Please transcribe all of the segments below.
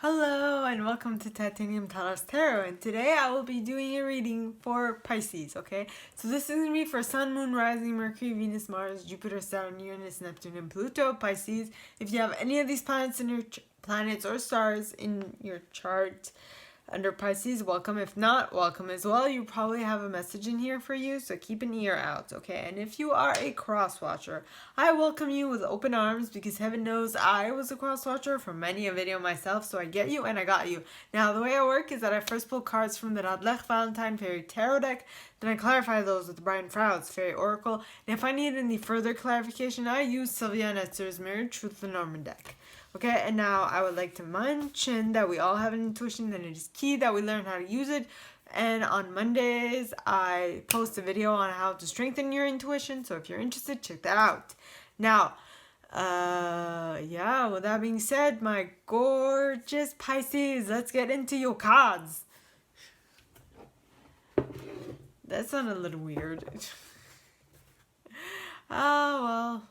Hello and welcome to Titanium Taros Tarot, and today I will be doing a reading for Pisces, okay? So this is going to be for Sun, Moon, Rising, Mercury, Venus, Mars, Jupiter, Saturn, Uranus, Neptune, and Pluto, Pisces. If you have any of these planets in your planets or stars in your chart under Pisces, welcome. If not, welcome as well. You probably have a message in here for you, so keep an ear out, okay? And if you are a cross watcher, I welcome you with open arms because heaven knows I was a cross watcher for many a video myself, so I get you and I got you. Now, the way I work is that I first pull cards from the Radlech Valentine Fairy Tarot deck, then I clarify those with Brian Froud's Fairy Oracle, and if I need any further clarification, I use Sylvia Netzer's Mirrored Truth Lenormand deck. Okay, and now I would like to mention that we all have an intuition and it is key that we learn how to use it. And on Mondays, I post a video on how to strengthen your intuition. So if you're interested, check that out. Now, yeah, with that being said, my gorgeous Pisces, let's get into your cards. That sounded a little weird. Oh, well.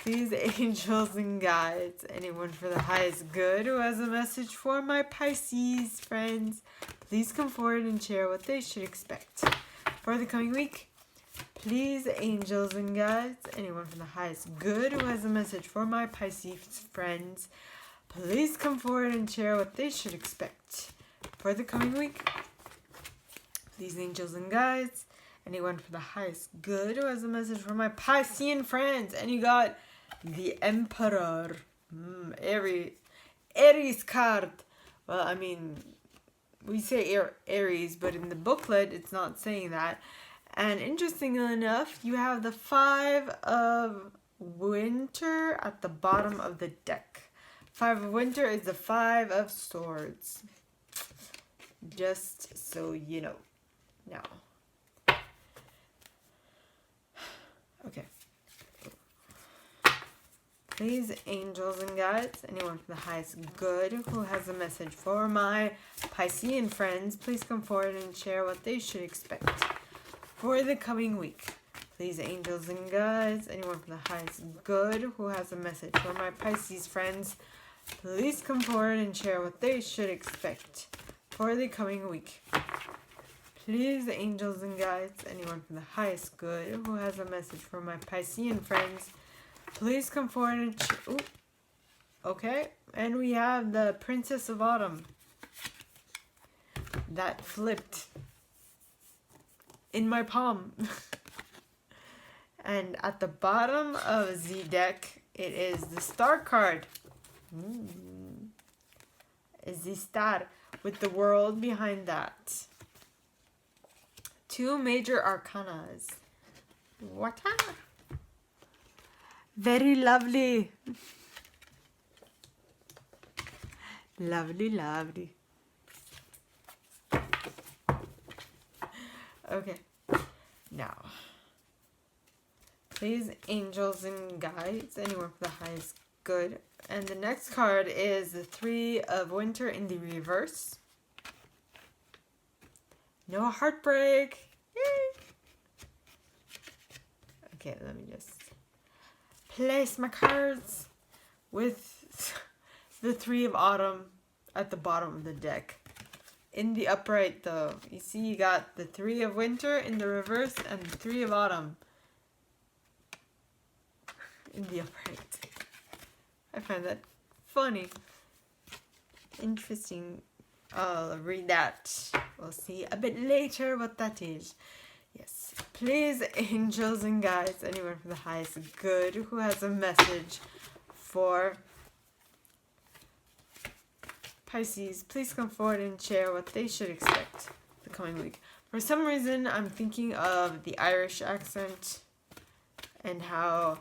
These angels and guides, anyone for the highest good who has a message for my Pisces friends, please come forward and share what they should expect for the coming week. Please, angels and guides, anyone from the highest good who has a message for my Pisces friends, please come forward and share what they should expect for the coming week. Please, angels and guides, anyone for the highest good who has a message for my Piscean friends, and you got the Emperor, Aries card. Well, I mean, we say Aries, but in the booklet, it's not saying that. And interestingly enough, you have the 5 of Winter at the bottom of the deck. 5 of Winter is the 5 of Swords. Just so you know. Now. Okay. Please, angels and guides, anyone from the highest good who has a message for my Piscean friends, please come forward and share what they should expect for the coming week. Please, angels and guides, anyone from the highest good who has a message for my Pisces friends, please come forward and share what they should expect for the coming week. Please, angels and guides, anyone from the highest good who has a message for my Piscean friends, please come forward and... Okay, and we have the Princess of Autumn. That flipped in my palm. And at the bottom of the deck, it is the Star card. Is the star with the world behind that. 2 major arcanas. What? Very lovely. Lovely, lovely. Okay. Now, please, angels and guides, anyone for the highest good. And the next card is the 3 of Winter in the reverse. No heartbreak. Yay. Okay, let me just place my cards with the 3 of Autumn at the bottom of the deck. In the upright, though, you see you got the 3 of Winter in the reverse and the 3 of Autumn in the upright. I find that funny. Interesting. I'll read that. We'll see a bit later what that is. Yes. Please, angels and guides, anyone from the highest good who has a message for Pisces, please come forward and share what they should expect the coming week. For some reason, I'm thinking of the Irish accent and how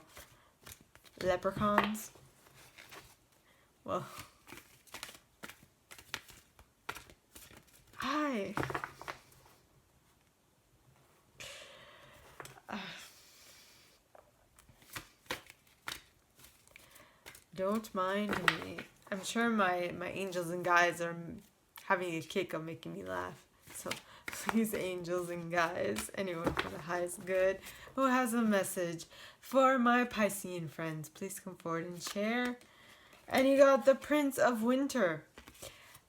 leprechauns, well, hi. Don't mind me. I'm sure my angels and guides are having a kick of making me laugh. So please, angels and guides, anyone for the highest good who has a message for my Piscean friends, please come forward and share. And you got the Prince of Winter.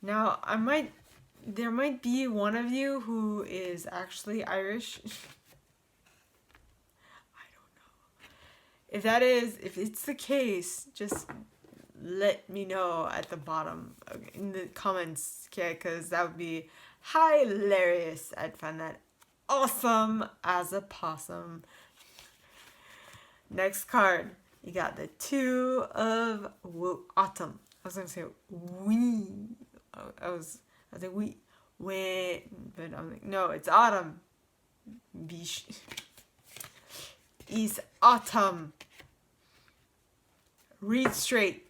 Now, there might be one of you who is actually Irish. I don't know. If it's the case, just let me know at the bottom in the comments, okay? Because that would be hilarious. I'd find that awesome as a possum. Next card, you got the Two of Autumn. I was gonna say we. I was like we, but I'm like no, it's autumn. Bish. It's autumn. Read straight.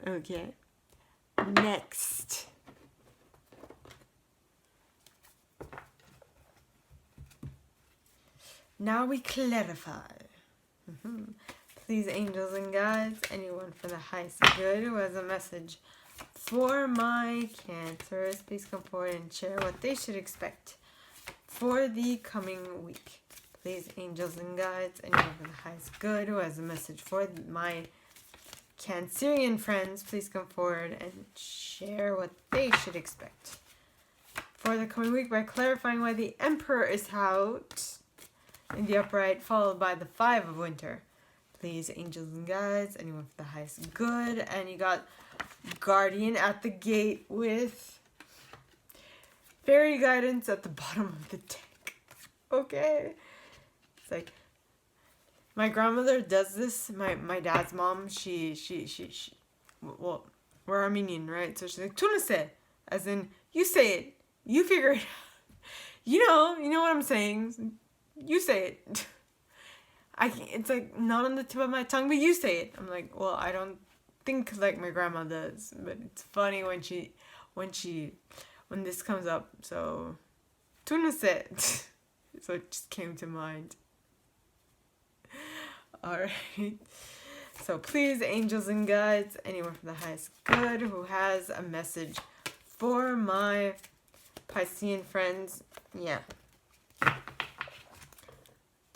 Okay. Next. Now we clarify. Please, angels and guides, anyone for the highest good who has a message for my Cancers, please come forward and share what they should expect for the coming week. Please, angels and guides, anyone for the highest good who has a message for my Cancerian friends, please come forward and share what they should expect for the coming week by clarifying why the Emperor is out in the upright, followed by the Five of Winter. Please, angels and guides, anyone for the highest good. And you got Guardian at the gate with fairy guidance at the bottom of the deck. Okay. It's like, my grandmother does this. My dad's mom, she well, we're Armenian, right? So she's like, Tunise, as in, you say it. You figure it out. You know what I'm saying. You say it. It's like not on the tip of my tongue, but you say it. I'm like, well, I don't think like my grandma does, but it's funny when this comes up. So, Tunise. So it just came to mind. All right. So please, angels and guides, anyone from the highest good who has a message for my Piscean friends, yeah.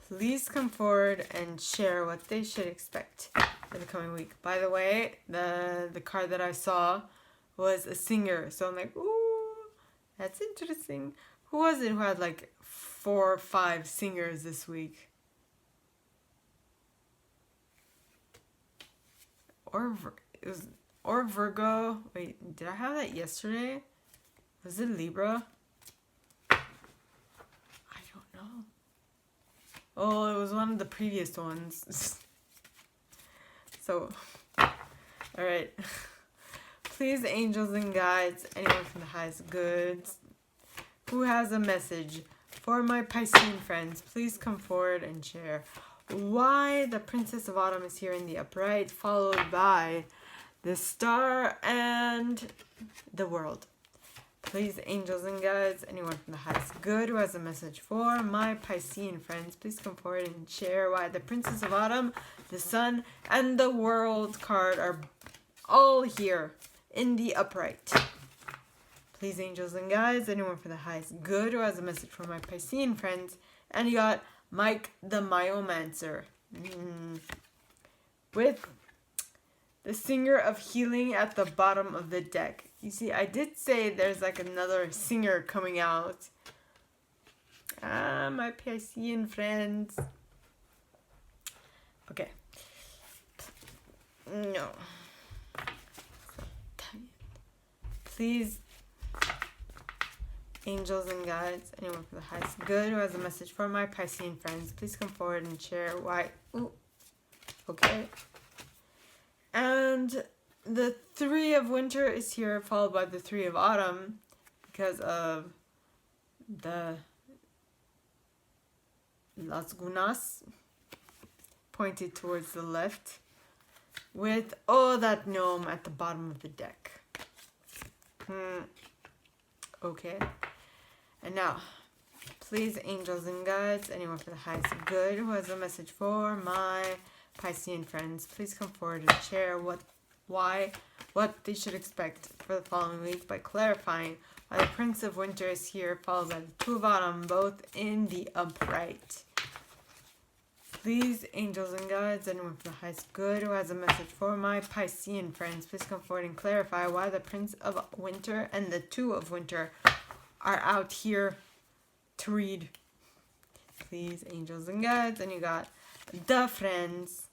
Please come forward and share what they should expect for the coming week. By the way, the card that I saw was a singer. So I'm like, ooh, that's interesting. Who was it who had like 4 or 5 singers this week? Or Virgo. Wait, did I have that yesterday? Was it Libra? I don't know. Oh, it was one of the previous ones. So, alright. Please, angels and guides, anyone from the highest goods who has a message for my Piscean friends, please come forward and share why the Princess of Autumn is here in the upright, followed by the Star and the World. Please, angels and guides, anyone from the highest good who has a message for my Piscean friends, please come forward and share why the Princess of Autumn, the Sun, and the World card are all here in the upright. Please, angels and guides, anyone from the highest good who has a message for my Piscean friends. And you got Mike the Myomancer. With the Singer of Healing at the bottom of the deck. You see, I did say there's like another singer coming out. My Piscean friends. Okay. No. Please, angels and guides, anyone for the highest good who has a message for my Piscean friends, please come forward and share why. Ooh. Okay. And the 3 of Winter is here, followed by the 3 of Autumn, because of the Las Gunas pointed towards the left, with that gnome at the bottom of the deck. Okay. And now, please, angels and guides, anyone for the highest good who has a message for my Piscean friends, please come forward and share what they should expect for the following week by clarifying why the Prince of Winter is here, followed by the 2 of Autumn, both in the upright. Please, angels and guides, anyone from the highest good who has a message for my Piscean friends, please come forward and clarify why the Prince of Winter and the Two of Winter are out here to read. Please, angels and guides, and you got the friends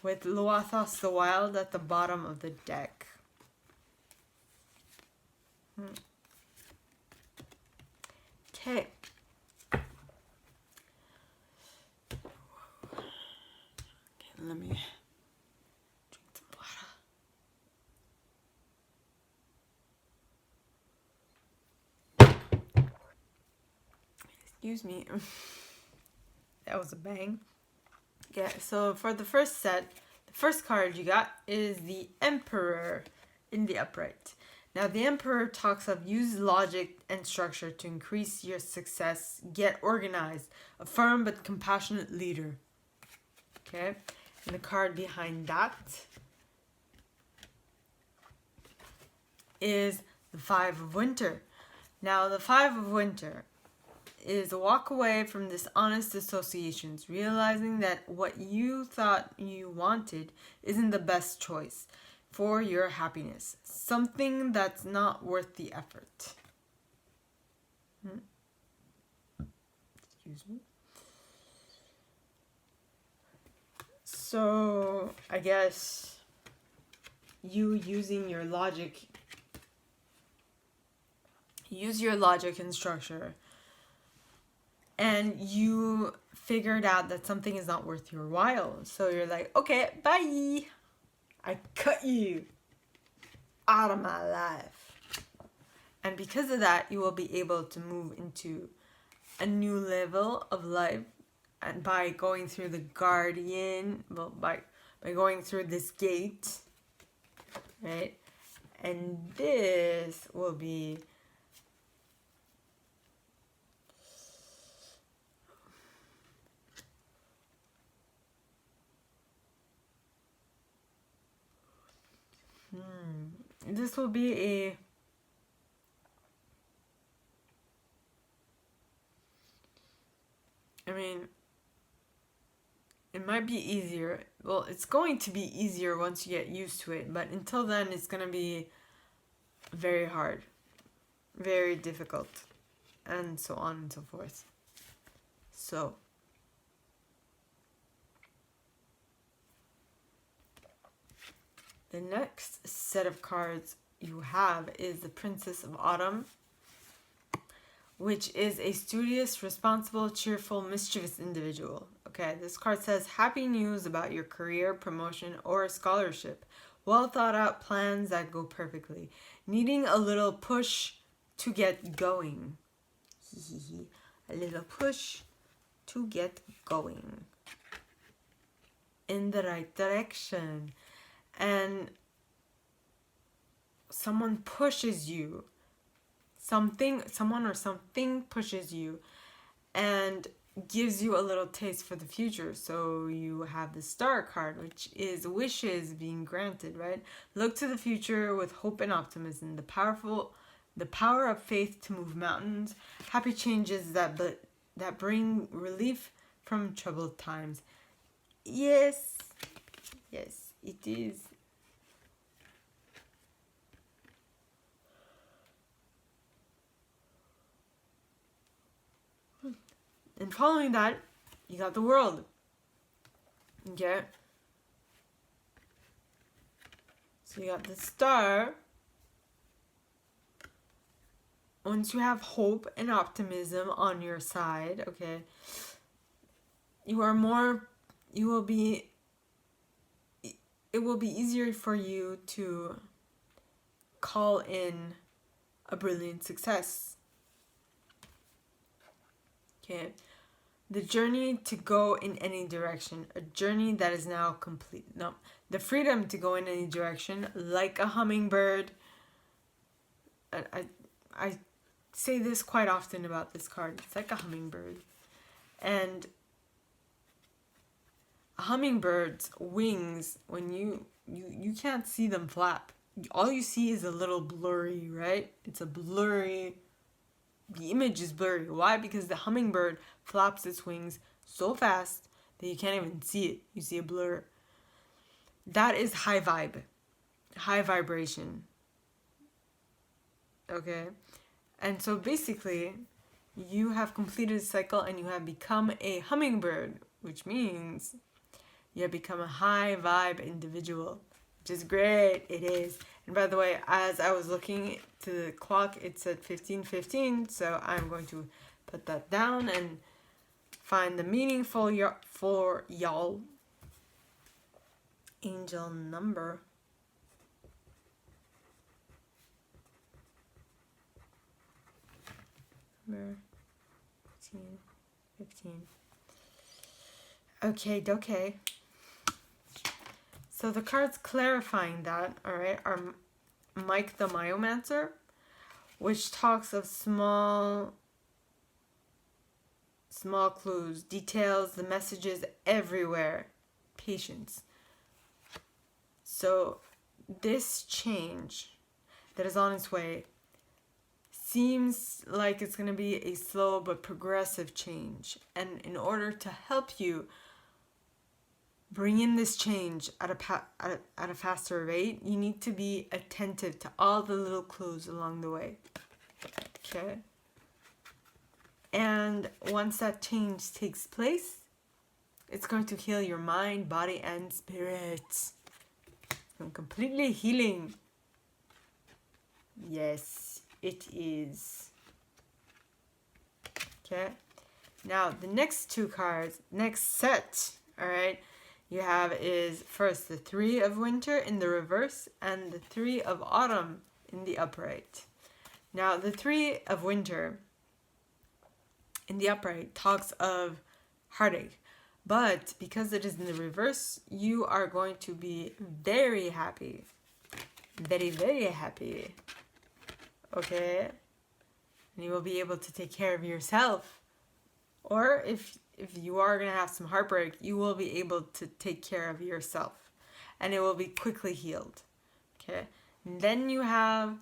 with Luathos the Wild at the bottom of the deck. Okay. Let me drink some water. Excuse me. That was a bang. Yeah, so for the first set, the first card you got is the Emperor in the upright. Now, the Emperor talks of use logic and structure to increase your success, get organized, a firm but compassionate leader. Okay, and the card behind that is the Five of Winter. Now, the Five of Winter is a walk away from dishonest associations, realizing that what you thought you wanted isn't the best choice for your happiness. Something that's not worth the effort. Excuse me. So, I guess you using your logic, use your logic and structure, and you figured out that something is not worth your while. So you're like, okay, bye. I cut you out of my life. And because of that, you will be able to move into a new level of life. And by going through the guardian, well, by going through this gate, right? And this will be this will be a it might be easier. Well, it's going to be easier once you get used to it, but until then it's going to be very hard, very difficult, and so on and so forth. So the next set of cards you have is the Princess of Autumn, which is a studious, responsible, cheerful, mischievous individual. Okay, this card says happy news about your career, promotion, or scholarship. Well thought out plans that go perfectly. Needing a little push to get going. A little push to get going in the right direction. And someone pushes you. Someone or something pushes you and gives you a little taste for the future. So you have the Star card, which is wishes being granted, right? Look to the future with hope and optimism. The power of faith to move mountains. Happy changes that bring relief from troubled times. Yes, it is. And following that, you got the World. Okay? So you got the Star. Once you have hope and optimism on your side, okay, it will be easier for you to call in a brilliant success. Okay, the journey to go in any direction, a journey that is now complete. No, the freedom to go in any direction, like a hummingbird. I say this quite often about this card. It's like a hummingbird, and a hummingbird's wings, when you can't see them flap. All you see is a little blurry, right? It's a blurry. The image is blurry. Why? Because the hummingbird flaps its wings so fast that you can't even see it. You see a blur. That is high vibe, high vibration. Okay? And so basically, you have completed a cycle and you have become a hummingbird, which means you have become a high vibe individual, which is great. It is. And by the way, as I was looking to the clock, it said 15:15, so I'm going to put that down and find the meaningful for y'all angel number. Number 15. Okay. So the cards clarifying that, all right, are Mike the Myomancer, which talks of small clues, details, the messages everywhere, patience. So this change that is on its way seems like it's going to be a slow but progressive change. And in order to help you bring in this change at a faster rate, you need to be attentive to all the little clues along the way. Okay? And once that change takes place, it's going to heal your mind, body, and spirit. It's completely healing. Yes, it is. Okay? Now, the next two cards, next set, all right, you have is first the Three of Winter in the reverse and the Three of Autumn in the upright. Now, the Three of Winter in the upright talks of heartache, but because it is in the reverse, you are going to be very happy. Very, very happy. Okay? And you will be able to take care of yourself. Or if you are going to have some heartbreak, you will be able to take care of yourself. And it will be quickly healed. Okay? And then you have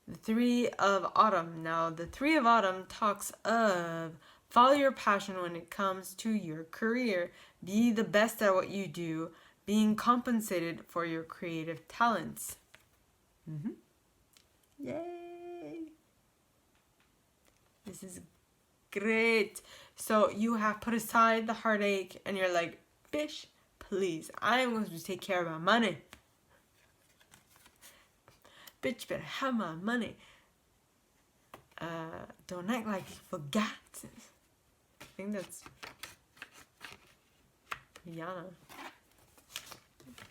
the Three of Autumn. Now, the Three of Autumn talks of follow your passion when it comes to your career. Be the best at what you do, being compensated for your creative talents. Yay! This is great. So you have put aside the heartache and you're like, bitch, please, I'm going to take care of my money. Bitch better have my money. Don't act like you forgot. I think that's Rihanna.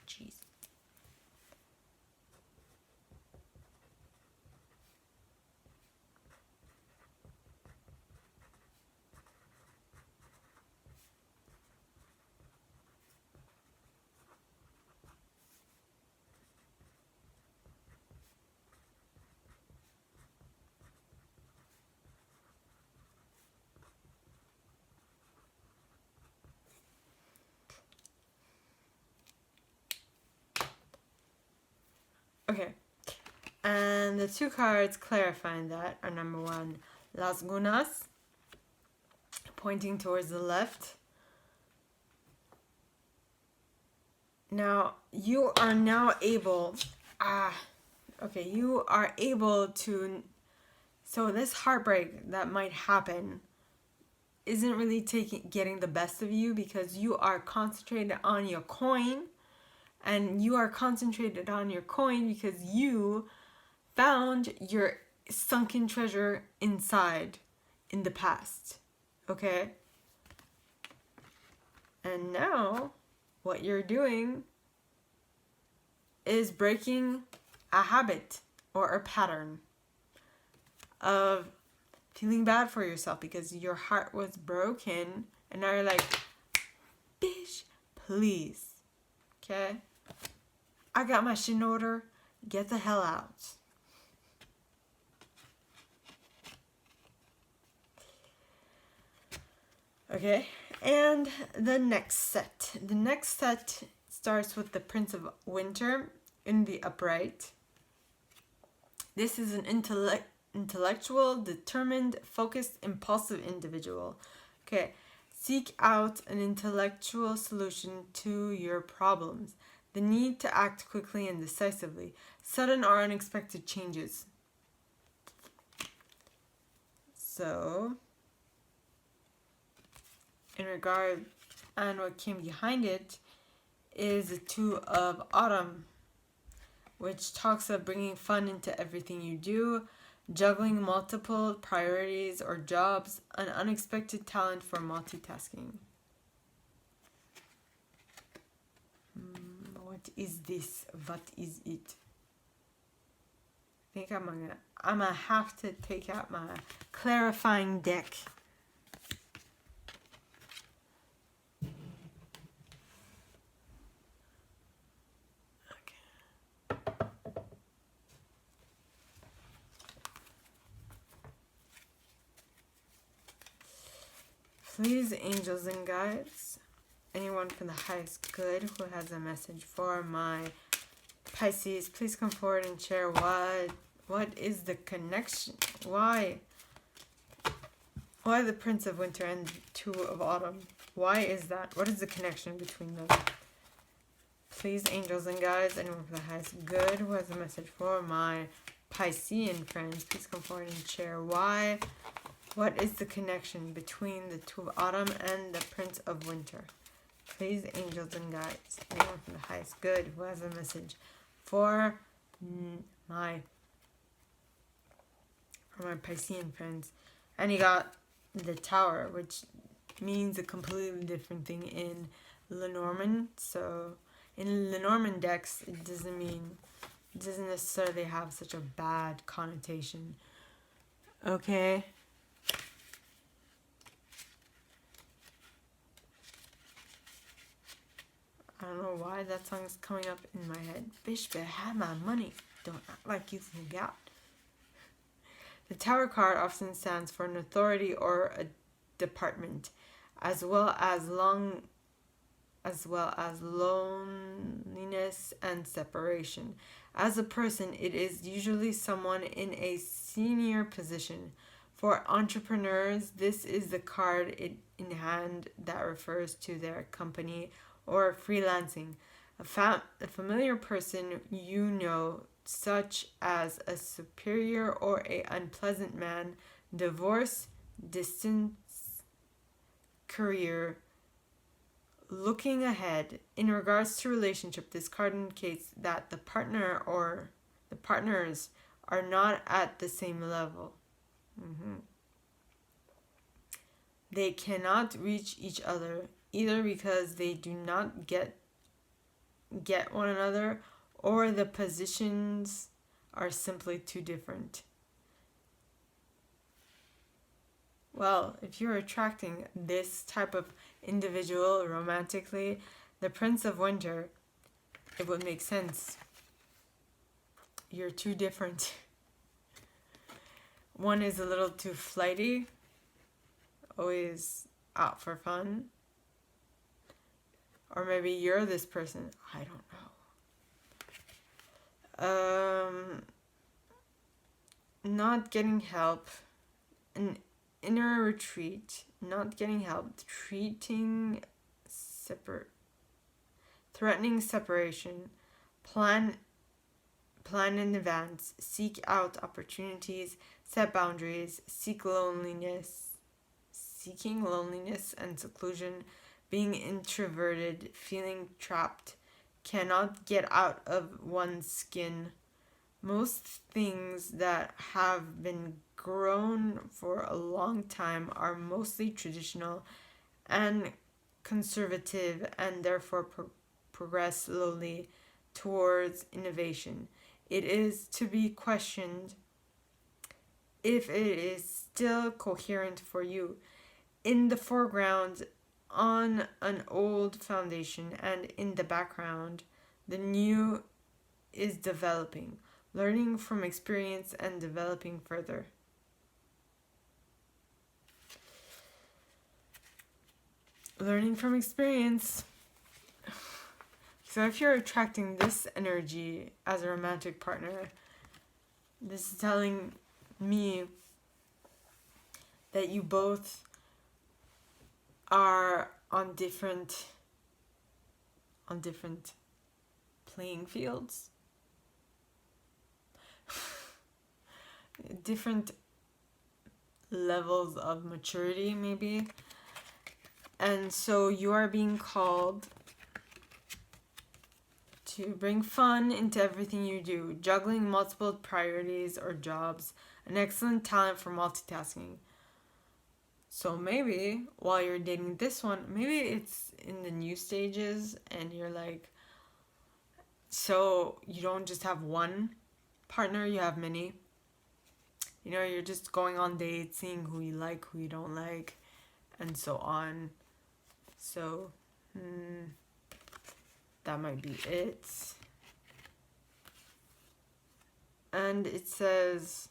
Jeez. Okay, and the two cards clarifying that are number one, Las Gunas, pointing towards the left. Now, you are now able, you are able to, so this heartbreak that might happen isn't really getting the best of you because you are concentrated on your coin. And you are concentrated on your coin because you found your sunken treasure inside in the past. Okay? And now, what you're doing is breaking a habit or a pattern of feeling bad for yourself because your heart was broken. And now you're like, bitch, please. Okay? I got my shit in order. Get the hell out. Okay, and the next set. The next set starts with the Prince of Winter in the upright. This is an intellectual, determined, focused, impulsive individual. Okay, Seek out an intellectual solution to your problems. The need to act quickly and decisively. Sudden or unexpected changes. So, in regard, and what came behind it is the Two of Autumn, which talks of bringing fun into everything you do, juggling multiple priorities or jobs, an unexpected talent for multitasking. What is this? What is it? I think I'm gonna have to take out my clarifying deck. Please, angels and guides, anyone from the highest good who has a message for my Pisces, please come forward and share what is the connection? Why the Prince of Winter and Two of Autumn? Why is that? What is the connection between them? Please, angels and guides, anyone from the highest good who has a message for my Piscean friends, please come forward and share why. What is the connection between the Two of Autumn and the Prince of Winter? Please, angels and guides, anyone from the highest good who has a message for my Piscean friends. And you got the Tower, which means a completely different thing in Lenormand. So in Lenormand decks, it doesn't necessarily have such a bad connotation. Okay. I don't know why that song is coming up in my head. Bitch better have my money. Don't act like you forgot. The Tower card often stands for an authority or a department, as well as loneliness and separation. As a person, it is usually someone in a senior position. For entrepreneurs, this is the card in hand that refers to their company or freelancing. A familiar person you know, such as a superior or an unpleasant man, divorce, distance, career. Looking ahead, in regards to relationship, this card indicates that the partner or the partners are not at the same level. They cannot reach each other, either because they do not get one another, or the positions are simply too different. Well, if you're attracting this type of individual romantically, the Prince of Winter, it would make sense. You're too different. One is a little too flighty, always out for fun. Or maybe you're this person. I don't know. Not getting help. An inner retreat. Not getting help. Threatening separation. Plan in advance. Seek out opportunities. Set boundaries. Seeking loneliness and seclusion. Being introverted, feeling trapped, cannot get out of one's skin. Most things that have been grown for a long time are mostly traditional and conservative, and therefore progress slowly towards innovation. It is to be questioned if it is still coherent for you. In the foreground, on an old foundation, and in the background, the new is developing, learning from experience and developing further. Learning from experience. So if you're attracting this energy as a romantic partner, this is telling me that you both are on different playing fields, different levels of maturity maybe, and so you are being called to bring fun into everything you do, juggling multiple priorities or jobs, an excellent talent for multitasking. So maybe while you're dating this one, maybe it's in the new stages and you're like, so you don't just have one partner, you have many. You know, you're just going on dates, seeing who you like, who you don't like, and so on. So, that might be it. And it says,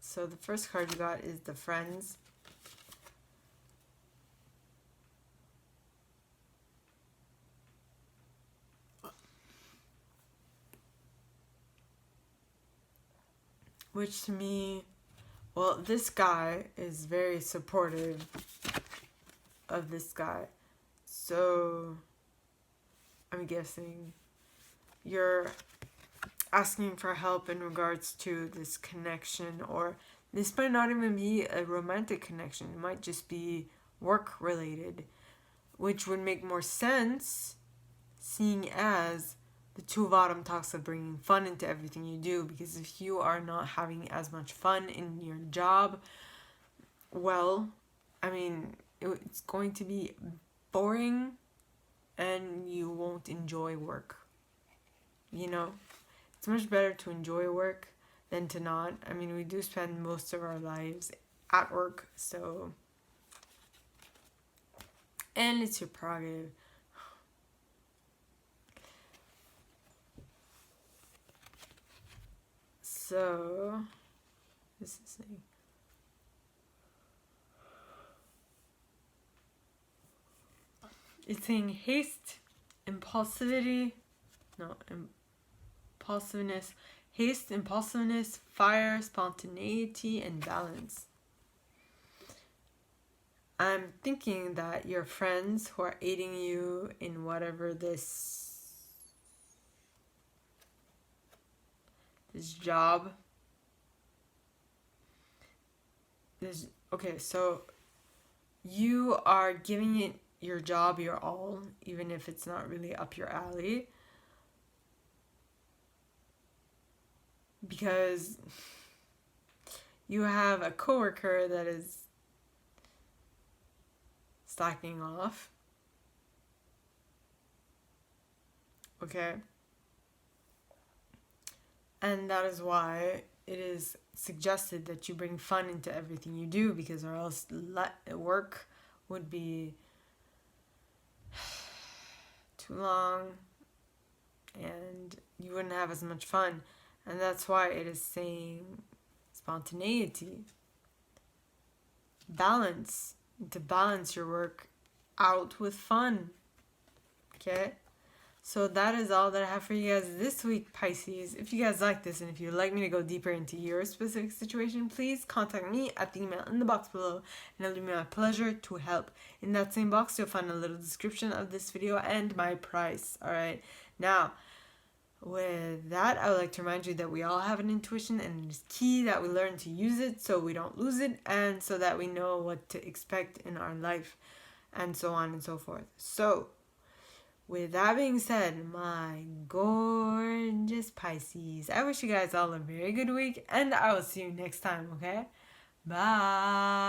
so the first card you got is the Friends. Which to me, well, this guy is very supportive of this guy. So, I'm guessing you're asking for help in regards to this connection, or this might not even be a romantic connection. It might just be work related, which would make more sense seeing as the Two of Autumn talks of bringing fun into everything you do, because if you are not having as much fun in your job, well, I mean, it's going to be boring and you won't enjoy work. You know, it's much better to enjoy work than to not. I mean, we do spend most of our lives at work, so, and it's your prerogative. So, this is saying, it's saying haste, impulsiveness, fire, spontaneity, and balance. I'm thinking that your friends who are aiding you in whatever this job, okay, so you are giving it your job your all, even if it's not really up your alley, because you have a coworker that is slacking off. Okay? And that is why it is suggested that you bring fun into everything you do, because or else work would be too long and you wouldn't have as much fun. And that's why it is saying spontaneity, balance, to balance your work out with fun. Okay? So that is all that I have for you guys this week, Pisces. If you guys like this and if you'd like me to go deeper into your specific situation, please contact me at the email in the box below, and it'll be my pleasure to help. In that same box, you'll find a little description of this video and my price. Alright, now, with that, I would like to remind you that we all have an intuition, and it is key that we learn to use it so we don't lose it, and so that we know what to expect in our life, and so on and so forth. So, with that being said, my gorgeous Pisces, I wish you guys all a very good week, and I will see you next time, okay? Bye!